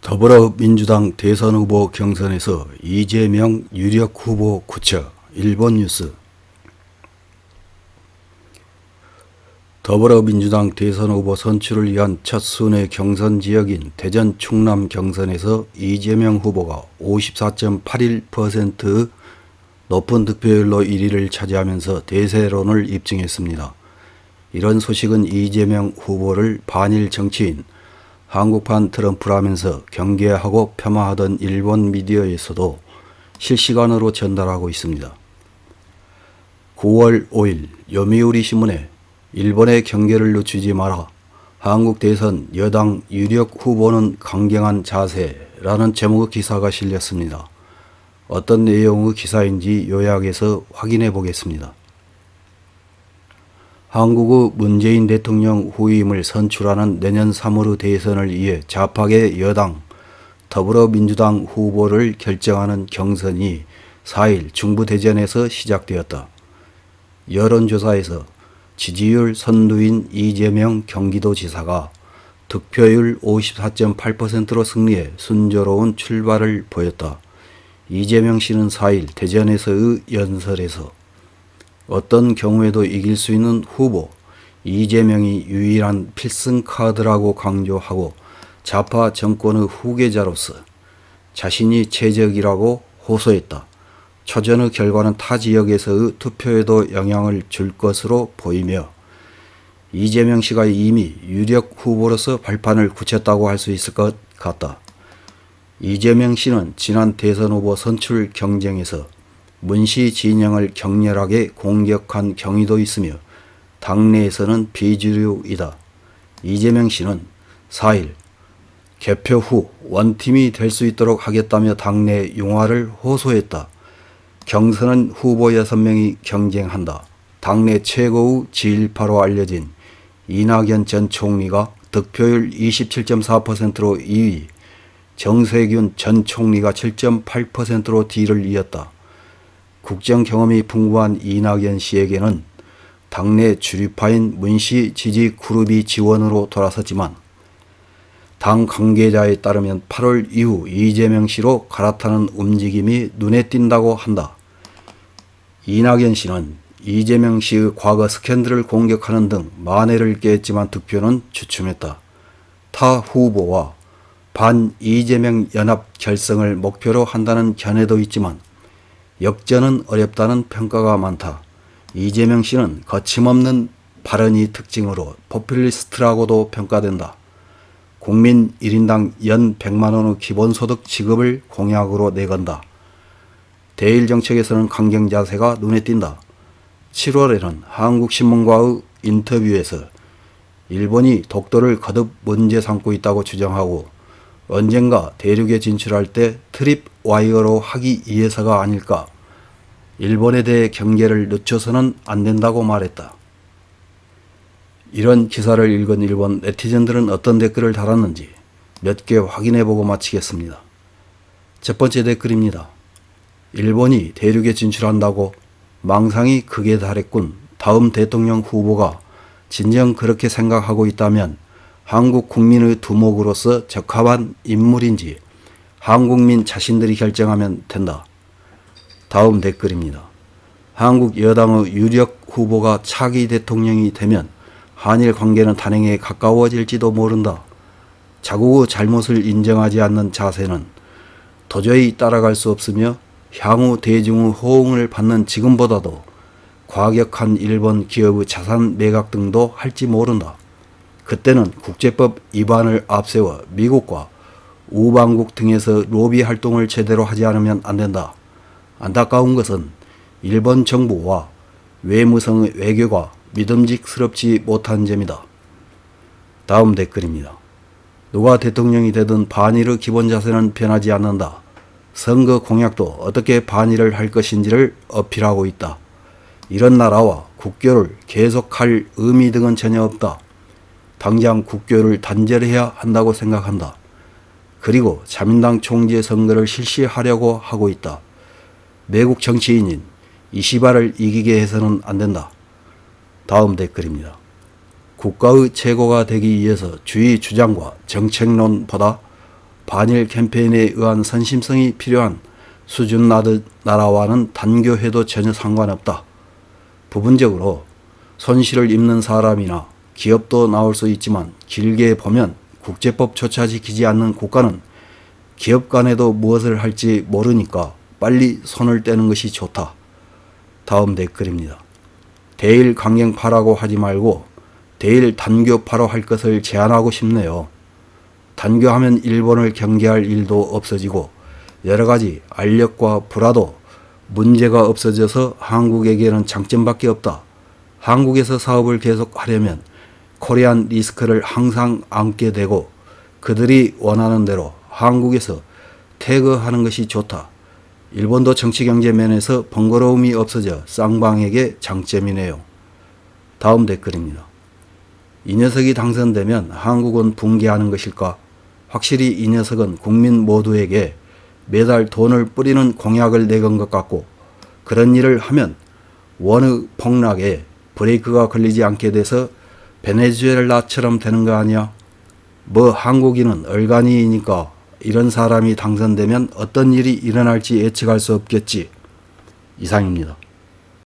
더불어민주당 대선 후보 경선에서 이재명 유력 후보 구처. 일본 뉴스. 더불어민주당 대선 후보 선출을 위한 첫 순회 경선 지역인 대전 충남 경선에서 이재명 후보가 54.81% 높은 득표율로 1위를 차지하면서 대세론을 입증했습니다. 이런 소식은 이재명 후보를 반일 정치인, 한국판 트럼프라면서 경계하고 폄하하던 일본 미디어에서도 실시간으로 전달하고 있습니다. 9월 5일 요미우리 신문에 일본의 경계를 늦추지 마라. 한국 대선 여당 유력 후보는 강경한 자세라는 제목의 기사가 실렸습니다. 어떤 내용의 기사인지 요약해서 확인해 보겠습니다. 한국의 문재인 대통령 후임을 선출하는 내년 3월의 대선을 위해 좌파계 여당 더불어민주당 후보를 결정하는 경선이 4일 중부 대전에서 시작되었다. 여론조사에서 지지율 선두인 이재명 경기도지사가 득표율 54.8%로 승리해 순조로운 출발을 보였다. 이재명 씨는 4일 대전에서의 연설에서 어떤 경우에도 이길 수 있는 후보, 이재명이 유일한 필승카드라고 강조하고 좌파 정권의 후계자로서 자신이 최적이라고 호소했다. 초전의 결과는 타 지역에서의 투표에도 영향을 줄 것으로 보이며 이재명 씨가 이미 유력 후보로서 발판을 굳혔다고 할 수 있을 것 같다. 이재명 씨는 지난 대선 후보 선출 경쟁에서 문씨 진영을 격렬하게 공격한 경위도 있으며 당내에서는 비주류이다. 이재명 씨는 4일 개표 후 원팀이 될 수 있도록 하겠다며 당내 융화를 호소했다. 경선은 후보 6명이 경쟁한다. 당내 최고의 지일파로 알려진 이낙연 전 총리가 득표율 27.4%로 2위, 정세균 전 총리가 7.8%로 뒤를 이었다. 국정 경험이 풍부한 이낙연 씨에게는 당내 주류파인 문씨 지지 그룹이 지원으로 돌아섰지만 당 관계자에 따르면 8월 이후 이재명 씨로 갈아타는 움직임이 눈에 띈다고 한다. 이낙연 씨는 이재명 씨의 과거 스캔들을 공격하는 등 만회를 꾀했지만 득표는 주춤했다. 타 후보와 반 이재명 연합 결성을 목표로 한다는 견해도 있지만 역전은 어렵다는 평가가 많다. 이재명 씨는 거침없는 발언이 특징으로 포퓰리스트라고도 평가된다. 국민 1인당 연 100만 원의 기본소득 지급을 공약으로 내건다. 대일 정책에서는 강경 자세가 눈에 띈다. 7월에는 한국신문과의 인터뷰에서 일본이 독도를 거듭 문제 삼고 있다고 주장하고 언젠가 대륙에 진출할 때 트립 와이어로 하기 위해서가 아닐까. 일본에 대해 경계를 늦춰서는 안 된다고 말했다. 이런 기사를 읽은 일본 네티즌들은 어떤 댓글을 달았는지 몇 개 확인해보고 마치겠습니다. 첫 번째 댓글입니다. 일본이 대륙에 진출한다고 망상이 극에 달했군. 다음 대통령 후보가 진정 그렇게 생각하고 있다면 한국 국민의 두목으로서 적합한 인물인지 한국민 자신들이 결정하면 된다. 다음 댓글입니다. 한국 여당의 유력 후보가 차기 대통령이 되면 한일 관계는 단행에 가까워질지도 모른다. 자국의 잘못을 인정하지 않는 자세는 도저히 따라갈 수 없으며 향후 대중의 호응을 받는 지금보다도 과격한 일본 기업의 자산 매각 등도 할지 모른다. 그때는 국제법 위반을 앞세워 미국과 우방국 등에서 로비 활동을 제대로 하지 않으면 안 된다. 안타까운 것은 일본 정부와 외무성의 외교가 믿음직스럽지 못한 점이다. 다음 댓글입니다. 누가 대통령이 되든 반일의 기본 자세는 변하지 않는다. 선거 공약도 어떻게 반일을 할 것인지를 어필하고 있다. 이런 나라와 국교를 계속할 의미 등은 전혀 없다. 당장 국교를 단절해야 한다고 생각한다. 그리고 자민당 총재 선거를 실시하려고 하고 있다. 매국 정치인인 이시바를 이기게 해서는 안 된다. 다음 댓글입니다. 국가의 최고가 되기 위해서 주의 주장과 정책론보다 반일 캠페인에 의한 선심성이 필요한 수준 낮은 나라와는 단교해도 전혀 상관없다. 부분적으로 손실을 입는 사람이나 기업도 나올 수 있지만 길게 보면 국제법조차 지키지 않는 국가는 기업 간에도 무엇을 할지 모르니까 빨리 손을 떼는 것이 좋다. 다음 댓글입니다. 대일 강경파라고 하지 말고 대일 단교파로 할 것을 제안하고 싶네요. 단교하면 일본을 경계할 일도 없어지고 여러가지 알력과 불화도 문제가 없어져서 한국에게는 장점밖에 없다. 한국에서 사업을 계속하려면 코리안 리스크를 항상 안게 되고 그들이 원하는 대로 한국에서 태그하는 것이 좋다. 일본도 정치경제 면에서 번거로움이 없어져 쌍방에게 장점이네요. 다음 댓글입니다. 이 녀석이 당선되면 한국은 붕괴하는 것일까? 확실히 이 녀석은 국민 모두에게 매달 돈을 뿌리는 공약을 내건 것 같고 그런 일을 하면 원유 폭락에 브레이크가 걸리지 않게 돼서 베네수엘라처럼 되는 거 아니야? 뭐 한국인은 얼간이니까 이런 사람이 당선되면 어떤 일이 일어날지 예측할 수 없겠지. 이상입니다.